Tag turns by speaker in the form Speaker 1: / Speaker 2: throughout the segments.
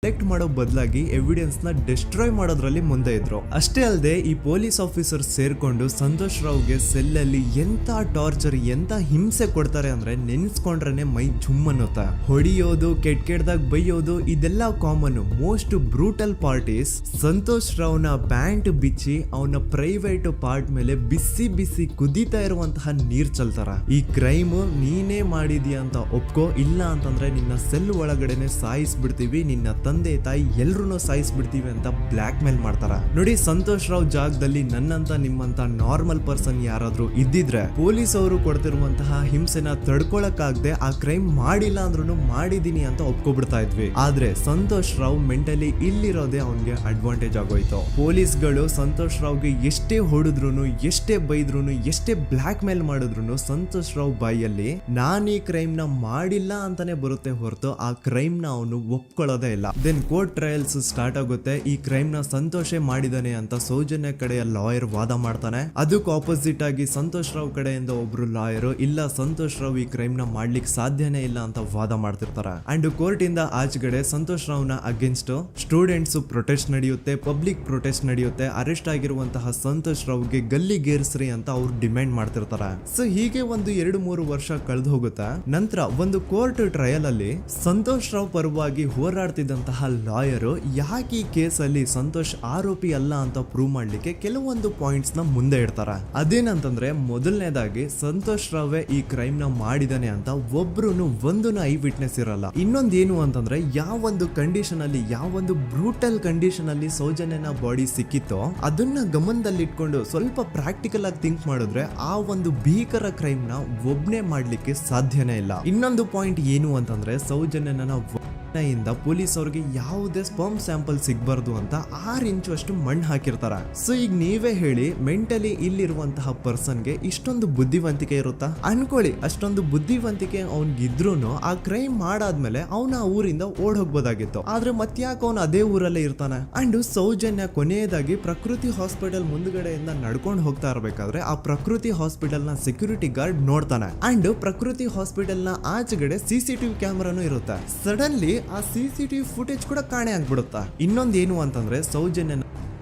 Speaker 1: Protect ಮಾಡೋ ಬದಲಾಗಿ evidence ನ ಡಿಸ್ಟ್ರಾಯ್ ಮಾಡೋದ್ರಲ್ಲಿ ಮುಂದೆ ಇದ್ರು. ಅಷ್ಟೇ ಅಲ್ಲದೆ ಈ ಪೊಲೀಸ್ ಆಫೀಸರ್ ಸೇರ್ಕೊಂಡು ಸಂತೋಷ್ ರಾವ್ಗೆ ಸೆಲ್ ಅಲ್ಲಿ ಎಂತ ಟಾರ್ಚರ್ ಎಂತ ಹಿಂಸೆ ಕೊಡ್ತಾರೆ ಅಂದ್ರೆ ನೆನ್ಸ್ಕೊಂಡ್ರೆ ಮೈ ಜುಮ್ ಅನ್ನುತ್ತೆ. ಹೊಡಿಯೋದು, ಕೆಟ್ಟದಾಗ ಬೈಯೋದು ಇದೆಲ್ಲ common. Most brutal parties Santosh ರಾವ್ನ ಪ್ಯಾಂಟ್ ಬಿಚ್ಚಿ ಅವನ ಪ್ರೈವೇಟ್ ಪಾರ್ಟ್ ಮೇಲೆ ಬಿಸಿ ಬಿಸಿ ಕುದೀತಾ ಇರುವಂತಹ ನೀರ್ ಚಲ್ತಾರ. ಈ ಕ್ರೈಮ್ ನೀನೇ ಮಾಡಿದ್ಯಾ ಅಂತ ಒಪ್ಕೋ, ಇಲ್ಲ ಅಂತಂದ್ರೆ ನಿನ್ನ ಸೆಲ್ ಒಳಗಡೆನೆ ಸಾಯಿಸ್ಬಿಡ್ತೀವಿ, ನಿನ್ನ ತಂದೆ ತಾಯಿ ಎಲ್ರು ಸಾಯಿಸ್ಬಿಡ್ತೀವಿ ಅಂತ ಬ್ಲಾಕ್ ಮೇಲ್ ಮಾಡ್ತಾರ. ನೋಡಿ, ಸಂತೋಷ್ ರಾವ್ ಜಾಗದಲ್ಲಿ ನನ್ನಂತ ನಿಮ್ಮಂತ ನಾರ್ಮಲ್ ಪರ್ಸನ್ ಯಾರಾದ್ರೂ ಇದ್ದಿದ್ರೆ ಪೊಲೀಸ್ ಅವರು ಕೊಡ್ತಿರುವಂತಹ ಹಿಂಸೆನ ತಡ್ಕೊಳಕ್ಕಾಗದೆ ಆ ಕ್ರೈಮ್ ಮಾಡಿಲ್ಲ ಅಂದ್ರೂ ಮಾಡಿದೀನಿ ಅಂತ ಒಪ್ಕೊಬಿಡ್ತಾ ಇದ್ವಿ. ಆದ್ರೆ ಸಂತೋಷ್ ರಾವ್ ಮೆಂಟಲಿ ಇಲ್ಲಿರೋದೇ ಅವನ್ಗೆ ಅಡ್ವಾಂಟೇಜ್ ಆಗೋಯ್ತು. ಪೊಲೀಸ್ಗಳು ಸಂತೋಷ್ ರಾವ್ಗೆ ಎಷ್ಟೇ ಹೊಡೆದ್ರು, ಎಷ್ಟೇ ಬೈದ್ರು, ಎಷ್ಟೇ ಬ್ಲಾಕ್ ಮೇಲ್ ಮಾಡಿದ್ರು ಸಂತೋಷ್ ರಾವ್ ಬಾಯಲ್ಲಿ ನಾನ್ ಈ ಕ್ರೈಮ್ ನ ಮಾಡಿಲ್ಲ ಅಂತಾನೆ ಬರುತ್ತೆ ಹೊರತು ಆ ಕ್ರೈಮ್ ನ ಅವನು ಒಪ್ಕೊಳ್ಳೋದೇ ಇಲ್ಲ. ದೆನ್ ಕೋರ್ಟ್ ಟ್ರಯಲ್ಸ್ ಸ್ಟಾರ್ಟ್ ಆಗುತ್ತೆ. ಈ ಕ್ರೈಮ್ ನ ಸಂತೋಷೇ ಮಾಡಿದಾನೆ ಅಂತ ಸೌಜನ್ಯ ಕಡೆಯ ಲಾಯರ್ ವಾದ ಮಾಡ್ತಾನೆ. ಅದಕ್ಕೆ ಆಪೋಸಿಟ್ ಆಗಿ ಸಂತೋಷ್ ರಾವ್ ಕಡೆಯಿಂದ ಒಬ್ರು ಲಾಯರ್ ಇಲ್ಲ, ಸಂತೋಷ್ ರಾವ್ ಈ ಕ್ರೈಮ್ ನ ಮಾಡ್ಲಿಕ್ಕೆ ಸಾಧ್ಯನೇ ಇಲ್ಲ ಅಂತ ವಾದ ಮಾಡ್ತಿರ್ತಾರೆ. ಅಂಡ್ ಕೋರ್ಟ್ ಇಂದ ಆಚೆಗಡೆ ಸಂತೋಷ್ ರಾವ್ ನ ಅಗೇನ್ಸ್ಟ್ ಸ್ಟೂಡೆಂಟ್ಸ್ ಪ್ರೊಟೆಸ್ಟ್ ನಡೆಯುತ್ತೆ, ಪಬ್ಲಿಕ್ ಪ್ರೊಟೆಸ್ಟ್ ನಡೆಯುತ್ತೆ. ಅರೆಸ್ಟ್ ಆಗಿರುವಂತಹ ಸಂತೋಷ್ ರಾವ್ಗೆ ಗಲ್ಲಿಗೇರಿಸ್ರಿ ಅಂತ ಅವ್ರು ಡಿಮ್ಯಾಂಡ್ ಮಾಡ್ತಿರ್ತಾರೆ. ಸೊ ಹೀಗೆ ಒಂದು 2-3 ವರ್ಷ ಕಳೆದು ಹೋಗುತ್ತೆ. ನಂತರ ಒಂದು ಕೋರ್ಟ್ ಟ್ರಯಲ್ ಅಲ್ಲಿ ಸಂತೋಷ್ ರಾವ್ ಪರವಾಗಿ ಹೋರಾಡ್ತಿದ್ದಂತಹ ಲಾಯರ್ ಯಾಕೆ ಈ ಕೇಸ್ ಅಲ್ಲಿ ಸಂತೋಷ್ ಆರೋಪಿ ಅಲ್ಲ ಅಂತ ಪ್ರೂವ್ ಮಾಡ್ಲಿಕ್ಕೆ ಕೆಲವೊಂದು ಪಾಯಿಂಟ್ಸ್ ನ ಮುಂದೆ ಇಡ್ತಾರೆ. ಅದೇನಂತಂದ್ರೆ ಮೊದಲನೇದಾಗಿ ಸಂತೋಷ್ ರಾವೇ ಈ ಕ್ರೈಮ್ ನ ಮಾಡಿದಾನೆ ಅಂತ ಒಂದು ಐ ವಿಟ್ನೆಸ್ ಇರಲ್ಲ. ಇನ್ನೊಂದೇನು ಅಂತಂದ್ರೆ ಯಾವೊಂದು ಕಂಡೀಷನ್ ಅಲ್ಲಿ, ಯಾವೊಂದು ಬ್ರೂಟಲ್ ಕಂಡೀಷನ್ ಅಲ್ಲಿ ಸೌಜನ್ಯನ ಬಾಡಿ ಸಿಕ್ಕಿತ್ತೋ ಅದನ್ನ ಗಮನದಲ್ಲಿಟ್ಕೊಂಡು ಸ್ವಲ್ಪ ಪ್ರಾಕ್ಟಿಕಲ್ ಆಗಿ ಥಿಂಕ್ ಮಾಡಿದ್ರೆ ಆ ಒಂದು ಭೀಕರ ಕ್ರೈಮ್ ನ ಒಬ್ನೇ ಮಾಡ್ಲಿಕ್ಕೆ ಸಾಧ್ಯನೇ ಇಲ್ಲ. ಇನ್ನೊಂದು ಪಾಯಿಂಟ್ ಏನು ಅಂತಂದ್ರೆ ಸೌಜನ್ಯನ ಇಂದ ಪೊಲೀಸ್ ಅವ್ರಿಗೆ ಯಾವುದೇ ಸ್ಪರ್ಮ್ ಸ್ಯಾಂಪಲ್ ಸಿಗ್ಬಾರ್ದು ಅಂತ 6 ಇಂಚು ಅಷ್ಟು ಮಣ್ಣು ಹಾಕಿರ್ತಾರ. ಸೊ ಈಗ ನೀವೇ ಹೇಳಿ, ಮೆಂಟಲಿ ಇಲ್ಲಿರುವಂತಹ ಪರ್ಸನ್ಗೆ ಇಷ್ಟೊಂದು ಬುದ್ಧಿವಂತಿಕೆ ಇರುತ್ತಾ ಅನ್ಕೊಳ್ಳಿ. ಅಷ್ಟೊಂದು ಬುದ್ಧಿವಂತಿಕೆ ಅವ್ನಿಗಿದ್ರೂನು ಆ ಕ್ರೈಮ್ ಮಾಡಾದ್ಮೇಲೆ ಅವನ ಆ ಊರಿಂದ ಓಡ್ ಹೋಗ್ಬೋದಾಗಿತ್ತು. ಆದ್ರೆ ಮತ್ತ್ಯಾಕೆ ಅವನು ಅದೇ ಊರಲ್ಲೇ ಇರ್ತಾನೆ. ಅಂಡ್ ಸೌಜನ್ಯ ಕೊನೆಯದಾಗಿ ಪ್ರಕೃತಿ ಹಾಸ್ಪಿಟಲ್ ಮುಂದ್ಗಡೆಯಿಂದ ನಡ್ಕೊಂಡು ಹೋಗ್ತಾ ಇರ್ಬೇಕಾದ್ರೆ ಆ ಪ್ರಕೃತಿ ಹಾಸ್ಪಿಟಲ್ ನ ಸೆಕ್ಯೂರಿಟಿ ಗಾರ್ಡ್ ನೋಡ್ತಾನೆ. ಅಂಡ್ ಪ್ರಕೃತಿ ಹಾಸ್ಪಿಟಲ್ ನ ಆಚೆಗಡೆ CCTV ಕ್ಯಾಮರಾನು ಇರುತ್ತೆ. ಸಡನ್ಲಿ ಆ CCTV ಫುಟೇಜ್ ಕೂಡ ಕಾಣೆ ಆಗ್ಬಿಡುತ್ತಾ. ಇನ್ನೊಂದೇನು ಅಂತಂದ್ರೆ ಸೌಜನ್ಯನ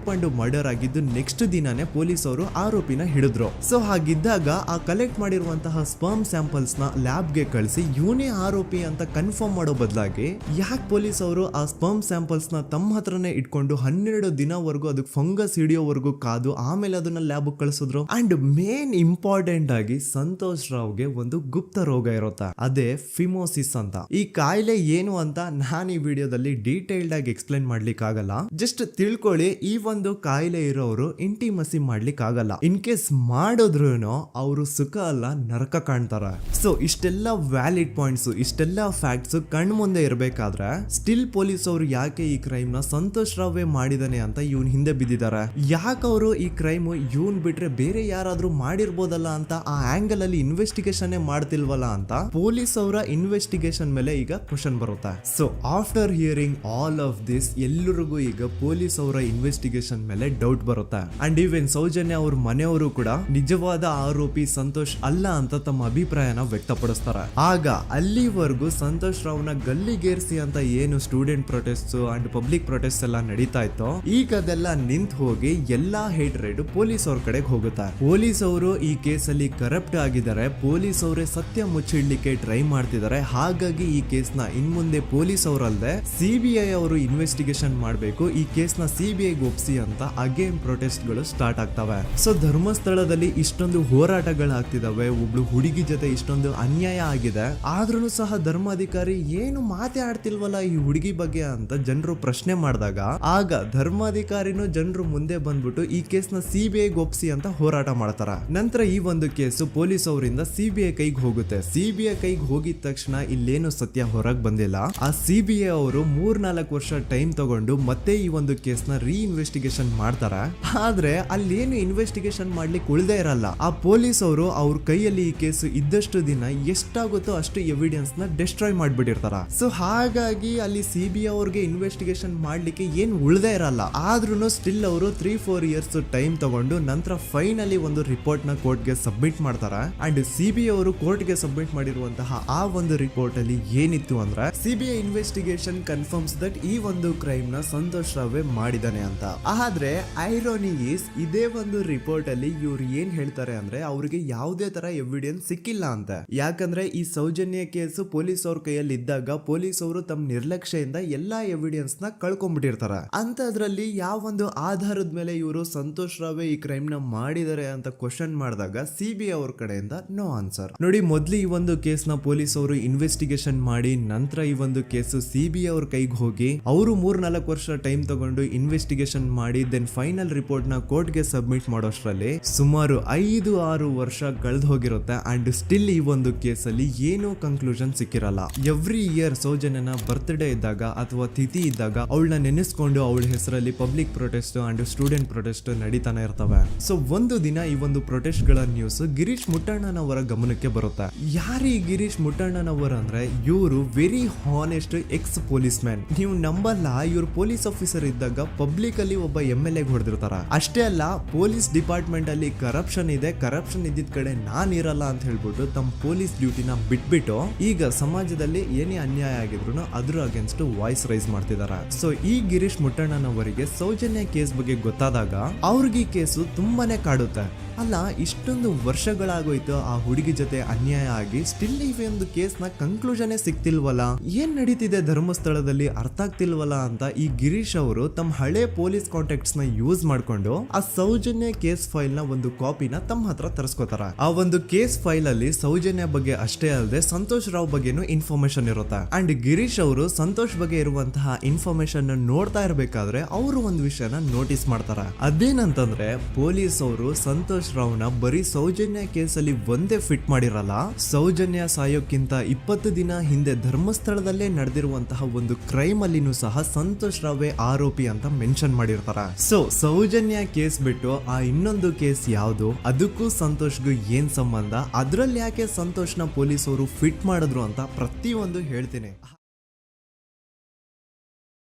Speaker 1: ಮರ್ಡರ್ ಆಗಿದ್ದು ನೆಕ್ಸ್ಟ್ ದಿನಾನೇ ಪೊಲೀಸ್ ಅವರು ಆರೋಪಿನ ಹಿಡಿದ್ರು. ಸೊ ಹಾಗಿದ್ದಾಗ ಆ ಕಲೆಕ್ಟ್ ಮಾಡಿರುವಂತಹ ಸ್ಪರ್ಮ್ ಸ್ಯಾಂಪಲ್ಸ್ ನ ಲ್ಯಾಬ್ ಗೆ ಕಳಿಸಿ ಇವನೇ ಆರೋಪಿ ಅಂತ ಕನ್ಫರ್ಮ್ ಮಾಡೋ ಬದಲಾಗಿ ಯಾಕೆ ಪೊಲೀಸ್ ಅವರು ಆ ಸ್ಪರ್ಮ್ ಸ್ಯಾಂಪಲ್ಸ್ ನ ತಮ್ಮ ಹತ್ರನೇ ಇಟ್ಕೊಂಡು 12 ದಿನವರೆಗೂ ಅದಕ್ಕೆ ಫಂಗಸ್ ಹಿಡಿಯೋವರೆಗೂ ಕಾದು ಆಮೇಲೆ ಅದನ್ನ ಲ್ಯಾಬ್ ಕಳಿಸಿದ್ರು. ಅಂಡ್ ಮೇನ್ ಇಂಪಾರ್ಟೆಂಟ್ ಆಗಿ ಸಂತೋಷ್ ರಾವ್ಗೆ ಒಂದು ಗುಪ್ತ ರೋಗ ಇರುತ್ತೆ, ಅದೇ ಫಿಮೋಸಿಸ್ ಅಂತ. ಈ ಕಾಯಿಲೆ ಏನು ಅಂತ ನಾನು ಈ ವಿಡಿಯೋದಲ್ಲಿ ಡೀಟೇಲ್ಡ್ ಆಗಿ ಎಕ್ಸ್ಪ್ಲೈನ್ ಮಾಡ್ಲಿಕ್ಕೆ ಆಗಲ್ಲ. ಜಸ್ಟ್ ತಿಳ್ಕೊಳ್ಳಿ, ಈ ಒಂದು ಕಾಯಿಲೆ ಇರೋರು ಇಂಟಿಮಸಿ ಮಾಡ್ಲಿಕ್ಕೆ ಆಗಲ್ಲ. ಇನ್ ಕೇಸ್ ಮಾಡಿದ್ರು ಅವರು ಸುಖ ಅಲ್ಲ ನರಕ ಕಾಣ್ತಾರ. ಸೊ ಇಷ್ಟೆಲ್ಲ ವ್ಯಾಲಿಡ್ ಪಾಯಿಂಟ್ಸ್, ಇಷ್ಟೆಲ್ಲ ಫ್ಯಾಕ್ಟ್ಸ್ ಕಣ್ ಮುಂದೆ ಇರಬೇಕಾದ್ರೆ ಸ್ಟಿಲ್ ಪೊಲೀಸ್ ಅವರು ಯಾಕೆ ಈ ಕ್ರೈಮ್ ನ ಸಂತೋಷ್ ರಾವೇ ಮಾಡಿದಾನೆ ಅಂತ ಇವನ್ ಹಿಂದೆ ಬಿದ್ದಿದ್ದಾರೆ. ಯಾಕೆ ಅವರು ಈ ಕ್ರೈಮ್ ಇವನ್ ಬಿಟ್ರೆ ಬೇರೆ ಯಾರಾದ್ರೂ ಮಾಡಿರ್ಬೋದಲ್ಲ ಅಂತ ಆ ಆಂಗಲ್ ಅಲ್ಲಿ ಇನ್ವೆಸ್ಟಿಗೇಷನ್ ಮಾಡ್ತಿಲ್ವಲ್ಲ ಅಂತ ಪೊಲೀಸ್ ಅವರ ಇನ್ವೆಸ್ಟಿಗೇಷನ್ ಮೇಲೆ ಈಗ ಕ್ವಶನ್ ಬರುತ್ತೆ. So after hearing all of this ಎಲ್ಲರಿಗೂ ಈಗ ಪೊಲೀಸ್ ಅವರ ಇನ್ವೆಸ್ಟಿಗೇಷನ್ ಮೇಲೆ ಡೌಟ್ ಬರುತ್ತೆ. ಅಂಡ್ ಈವನ್ ಸೌಜನ್ಯ ಅವ್ರ ಮನೆಯವರು ಕೂಡ ನಿಜವಾದ ಆರೋಪಿ ಸಂತೋಷ್ ಅಲ್ಲ ಅಂತ ತಮ್ಮ ಅಭಿಪ್ರಾಯನ ವ್ಯಕ್ತಪಡಿಸ್ತಾರೆ. ಆಗ ಅಲ್ಲಿವರೆಗೂ ಸಂತೋಷ್ ರಾವ್ನ ಗಲ್ಲಿಗೇರಿಸಿ ಅಂತ ಏನು student protest and public protest ಎಲ್ಲ ನಡೀತಾ ಇತ್ತು, ಈಗ ಅದೆಲ್ಲ ನಿಂತ್ ಹೋಗಿ ಎಲ್ಲಾ ಹೇಟ್ರೇಡ್ ಪೊಲೀಸ್ ಅವ್ರ ಕಡೆಗೆ ಹೋಗುತ್ತೆ. ಪೊಲೀಸ್ ಅವರು ಈ ಕೇಸ್ ಅಲ್ಲಿ ಕರಪ್ಟ್ ಆಗಿದ್ದಾರೆ, ಪೊಲೀಸ್ ಅವರೇ ಸತ್ಯ ಮುಚ್ಚಿಡ್ಲಿಕ್ಕೆ ಟ್ರೈ ಮಾಡ್ತಿದ್ದಾರೆ. ಹಾಗಾಗಿ ಈ ಕೇಸ್ ನ ಇನ್ ಮುಂದೆ ಪೊಲೀಸ್ ಅವರಲ್ಲದೆ CBI ಅವರು ಇನ್ವೆಸ್ಟಿಗೇಷನ್ ಮಾಡಬೇಕು, ಈ ಕೇಸ್ ನ CBI ಒಪ್ಸಿ ಅಂತ ಅಗೇನ್ ಪ್ರೊಟೆಸ್ಟ್ ಗಳು ಸ್ಟಾರ್ಟ್ ಆಗ್ತವೆ. ಸೊ ಧರ್ಮಸ್ಥಳದಲ್ಲಿ ಇಷ್ಟೊಂದು ಹೋರಾಟಗಳಾಗ್ತಿದಾವೆ, ಒಬ್ಳು ಹುಡುಗಿ ಜೊತೆ ಇಷ್ಟೊಂದು ಅನ್ಯಾಯ ಆಗಿದೆ, ಆದ್ರೂ ಸಹ ಧರ್ಮಾಧಿಕಾರಿ ಏನು ಮಾತೇ ಆಡ್ತಿಲ್ವಲ್ಲ ಈ ಹುಡುಗಿ ಬಗ್ಗೆ ಅಂತ ಜನರು ಪ್ರಶ್ನೆ ಮಾಡಿದಾಗ ಆಗ ಧರ್ಮಾಧಿಕಾರಿನೂ ಜನರು ಮುಂದೆ ಬಂದ್ಬಿಟ್ಟು ಈ ಕೇಸ್ ನ CBI ಒಪ್ಸಿ ಅಂತ ಹೋರಾಟ ಮಾಡ್ತಾರ. ನಂತರ ಈ ಒಂದು ಕೇಸು ಪೊಲೀಸ್ ಅವರಿಂದ CBI ಕೈಗೆ ಹೋಗುತ್ತೆ. CBI ಕೈಗೆ ಹೋಗಿದ ತಕ್ಷಣ ಇಲ್ಲೇನು ಸತ್ಯ ಹೊರಗೆ ಬಂದಿಲ್ಲ. ಆ CBI ಅವರು 3-4 ವರ್ಷ ಟೈಮ್ ತಗೊಂಡು ಮತ್ತೆ ಈ ಒಂದು ಕೇಸ್ ನ ರೀಇನ್ವೆಸ್ಟಿಗೇಷನ್ ಇನ್ವೆಸ್ಟಿಗೇಷನ್ ಮಾಡ್ತಾರೆ. ಆದ್ರೆ ಅಲ್ಲೇನು ಇನ್ವೆಸ್ಟಿಗೇಷನ್ ಮಾಡ್ಲಿಕ್ಕೆ ಉಳ್ದೇ ಇರಲ್ಲ. ಆ ಪೊಲೀಸ್ ಅವರು ಅವ್ರ ಕೈಯಲ್ಲಿ ಈ ಕೇಸು ಇದ್ದಷ್ಟು ದಿನ ಎಷ್ಟಾಗುತ್ತೋ ಅಷ್ಟು ಎವಿಡೆನ್ಸ್ ನ ಡೆಸ್ಟ್ರಾಯ್ ಮಾಡ್ಬಿಟ್ಟಿರ್ತಾರ. ಸೊ ಹಾಗಾಗಿ ಅಲ್ಲಿ CBI ಅವ್ರಿಗೆ ಇನ್ವೆಸ್ಟಿಗೇಷನ್ ಮಾಡ್ಲಿಕ್ಕೆ ಏನ್ ಉಳ್ದೇ ಇರಲ್ಲ. ಆದ್ರೂ ಸ್ಟಿಲ್ ಅವರು 3-4 ಇಯರ್ಸ್ ಟೈಮ್ ತಗೊಂಡು ನಂತರ ಫೈನಲಿ ಒಂದು ರಿಪೋರ್ಟ್ ನ ಕೋರ್ಟ್ ಗೆ ಸಬ್ಮಿಟ್ ಮಾಡ್ತಾರೆ. ಅಂಡ್ CBI ಅವರು ಕೋರ್ಟ್ ಗೆ ಸಬ್ಮಿಟ್ ಮಾಡಿರುವಂತಹ ಆ ಒಂದು ರಿಪೋರ್ಟ್ ಅಲ್ಲಿ ಏನಿತ್ತು ಅಂದ್ರೆ CBI ಇನ್ವೆಸ್ಟಿಗೇಷನ್ ಕನ್ಫರ್ಮ್ಸ್ ದಟ್ ಈ ಒಂದು ಕ್ರೈಮ್ ನ ಸಂತೋಷ್ ರಾವ್ ಮಾಡಿದಾನೆ ಅಂತ. ಆದ್ರೆ ಐರೋನಿ ಈಸ್ ಇದೇ ಒಂದು ರಿಪೋರ್ಟ್ ಅಲ್ಲಿ ಇವ್ರು ಏನ್ ಹೇಳ್ತಾರೆ ಅಂದ್ರೆ ಅವ್ರಿಗೆ ಯಾವುದೇ ತರ ಎವಿಡೆನ್ಸ್ ಸಿಕ್ಕಿಲ್ಲ ಅಂತ. ಯಾಕಂದ್ರೆ ಈ ಸೌಜನ್ಯ ಕೇಸು ಪೊಲೀಸ್ ಅವ್ರ ಕೈಯಲ್ಲಿ ಇದ್ದಾಗ ಪೊಲೀಸ್ ಅವರು ತಮ್ಮ ನಿರ್ಲಕ್ಷ್ಯದಿಂದ ಎಲ್ಲಾ ಎವಿಡೆನ್ಸ್ ನ ಕಳ್ಕೊಂಡ್ಬಿಟ್ಟಿರ್ತಾರೆ. ಅಂತದ್ರಲ್ಲಿ ಯಾವ ಒಂದು ಆಧಾರದ ಮೇಲೆ ಇವರು ಸಂತೋಷ್ ರಾವ್ ಈ ಕ್ರೈಮ್ ನ ಮಾಡಿದ್ದಾರೆ ಅಂತ ಕ್ವಶನ್ ಮಾಡಿದಾಗ CBI ಅವ್ರ ಕಡೆಯಿಂದ ನೋ ಆನ್ಸರ್. ನೋಡಿ, ಮೊದ್ಲು ಈ ಒಂದು ಕೇಸ್ ನ ಪೊಲೀಸ್ ಅವರು ಇನ್ವೆಸ್ಟಿಗೇಷನ್ ಮಾಡಿ ನಂತರ ಈ ಒಂದು ಕೇಸು CBI ಅವ್ರ ಕೈಗೆ ಹೋಗಿ ಅವರು 3-4 ವರ್ಷ ಟೈಮ್ ತಗೊಂಡು ಇನ್ವೆಸ್ಟಿಗೇಷನ್ ಮಾಡಿ ದೆನ್ ಫೈನಲ್ ರಿಪೋರ್ಟ್ ನ ಕೋರ್ಟ್ ಗೆ ಸಬ್ಮಿಟ್ ಮಾಡೋಷ್ಟ್ರಲ್ಲಿ ಸುಮಾರು 5-6 ವರ್ಷ ಕಳೆದು ಹೋಗಿರುತ್ತೆ. ಅಂಡ್ ಸ್ಟಿಲ್ ಈ ಒಂದು ಕೇಸಲ್ಲಿ ಏನೂ ಕನ್ಕ್ಲೂಷನ್ ಸಿಕ್ಕಿರಲ್ಲ. ಎವ್ರಿ ಇಯರ್ ಸೌಜನ್ಯನ ಬರ್ತ್ಡೇ ಇದ್ದಾಗ ಅಥವಾ ತಿಥಿ ಇದ್ದಾಗ ಅವಳನ್ನ ನೆನೆಸ್ಕೊಂಡು ಅವಳ ಹೆಸರಲ್ಲಿ public protest and student protest ನಡೀತಾನೆ ಇರ್ತವೆ. ಸೊ ಒಂದು ದಿನ ಈ ಒಂದು ಪ್ರೊಟೆಸ್ಟ್ ಗಳ ನ್ಯೂಸ್ ಗಿರೀಶ್ ಮುಟ್ಟಣ್ಣನವರ ಗಮನಕ್ಕೆ ಬರುತ್ತೆ. ಯಾರು ಈ ಗಿರೀಶ್ ಮುಟ್ಟಣ್ಣನವರ ಅಂದ್ರೆ ಇವರು very honest X police man. ನೀವು ನಂಬಲ್ಲ, ಇವ್ರು ಪೊಲೀಸ್ ಆಫೀಸರ್ ಇದ್ದಾಗ ಪಬ್ಲಿಕ್ ಅಲ್ಲಿ ಒಬ್ಬ MLA ಹೊಡೆದಿರ್ತಾರ. ಅಷ್ಟೇ ಅಲ್ಲ, ಪೊಲೀಸ್ ಡಿಪಾರ್ಟ್ಮೆಂಟ್ ಅಲ್ಲಿ ಕರಪ್ಷನ್ ಇದೆ, ಕರಪ್ಷನ್ ಇದ್ದಿದ್ ಕಡೆ ನಾನ್ ಇರಲ್ಲ ಅಂತ ಹೇಳ್ಬಿಟ್ಟು ತಮ್ಮ ಪೊಲೀಸ್ ಡ್ಯೂಟಿನ ಬಿಟ್ಬಿಟ್ಟು ಈಗ ಸಮಾಜದಲ್ಲಿ ಏನೇ ಅನ್ಯಾಯ ಆಗಿದ್ರು ಅದ್ರ ಅಗೇನ್ಸ್ಟ್ ವಾಯ್ಸ್ ರೈಸ್ ಮಾಡ್ತಿದಾರೆ. ಸೊ ಈ ಗಿರೀಶ್ ಮುಟ್ಟಣ್ಣನವರಿಗೆ ಸೌಜನ್ಯ ಕೇಸ್ ಬಗ್ಗೆ ಗೊತ್ತಾದಾಗ ಅವ್ರಿಗೆ ಈ ಕೇಸು ತುಂಬಾನೇ ಕಾಡುತ್ತೆ. ಅಲ್ಲ, ಇಷ್ಟೊಂದು ವರ್ಷಗಳಾಗೋಯ್ತು ಆ ಹುಡುಗಿ ಜೊತೆ ಅನ್ಯಾಯ ಆಗಿ, ಸ್ಟಿಲ್ ಈ ಒಂದು ಕೇಸ್ ನ ಕನ್ಕ್ಲೂಷನ್ ಸಿಕ್ತಿಲ್ವಲ್ಲ, ಏನ್ ನಡೀತಿದೆ ಧರ್ಮಸ್ಥಳದಲ್ಲಿ ಅರ್ಥ ಆಗ್ತಿಲ್ವಲ್ಲ ಅಂತ ಈ ಗಿರೀಶ್ ಅವರು ತಮ್ಮ ಹಳೆ ಪೊಲೀಸ್ ಕಾಂಟ್ಯಾಕ್ಟ್ಸ್ ನ ಯೂಸ್ ಮಾಡ್ಕೊಂಡು ಆ ಸೌಜನ್ಯ ಕೇಸ್ ಫೈಲ್ ನ ಒಂದು ಕಾಪಿನ ತಮ್ಮ ಹತ್ರ ತರಿಸ್ಕೋತಾರ. ಆ ಒಂದು ಕೇಸ್ ಫೈಲ್ ಅಲ್ಲಿ ಸೌಜನ್ಯ ಬಗ್ಗೆ ಅಷ್ಟೇ ಅಲ್ಲದೆ ಸಂತೋಷ್ ರಾವ್ ಬಗ್ಗೆನೂ ಇನ್ಫಾರ್ಮೇಶನ್ ಇರುತ್ತೆ. ಅಂಡ್ ಗಿರೀಶ್ ಅವರು ಸಂತೋಷ್ ಬಗ್ಗೆ ಇರುವಂತಹ ಇನ್ಫಾರ್ಮೇಶನ್ ನೋಡ್ತಾ ಇರ್ಬೇಕಾದ್ರೆ ಅವರು ಒಂದು ವಿಷಯನ ನೋಟಿಸ್ ಮಾಡ್ತಾರ. ಅದೇನಂತಂದ್ರೆ ಪೊಲೀಸ್ ಅವರು ಸಂತೋಷ್ ರಾವ್ನ ಬರೀ ಸೌಜನ್ಯ ಕೇಸಲ್ಲಿ ಒಂದೇ ಫಿಟ್ ಮಾಡಿರಲ್ಲ, ಸೌಜನ್ಯ ಸಾಯೋಕ್ಕಿಂತ 20 ದಿನ ಹಿಂದೆ ಧರ್ಮಸ್ಥಳದಲ್ಲೇ ನಡೆದಿರುವಂತಹ ಒಂದು ಕ್ರೈಮ್ ಅಲ್ಲಿನೂ ಸಹ ಸಂತೋಷ್ ರಾವೇ ಆರೋಪಿ ಅಂತ ಮೆನ್ಷನ್ ಮಾಡಿರ್ತಾರ. ಸೊ ಸೌಜನ್ಯ ಕೇಸ್ ಬಿಟ್ಟು ಆ ಇನ್ನೊಂದು ಕೇಸ್ ಯಾವುದು, ಅದಕ್ಕೂ ಸಂತೋಷ್ಗೂ ಏನ್ ಸಂಬಂಧ, ಅದ್ರಲ್ಲಿ ಯಾಕೆ ಸಂತೋಷ್ನ ಪೊಲೀಸ್ ಅವರು ಫಿಟ್ ಮಾಡಿದ್ರು ಅಂತ ಪ್ರತಿಯೊಂದು ಹೇಳ್ತೀನಿ.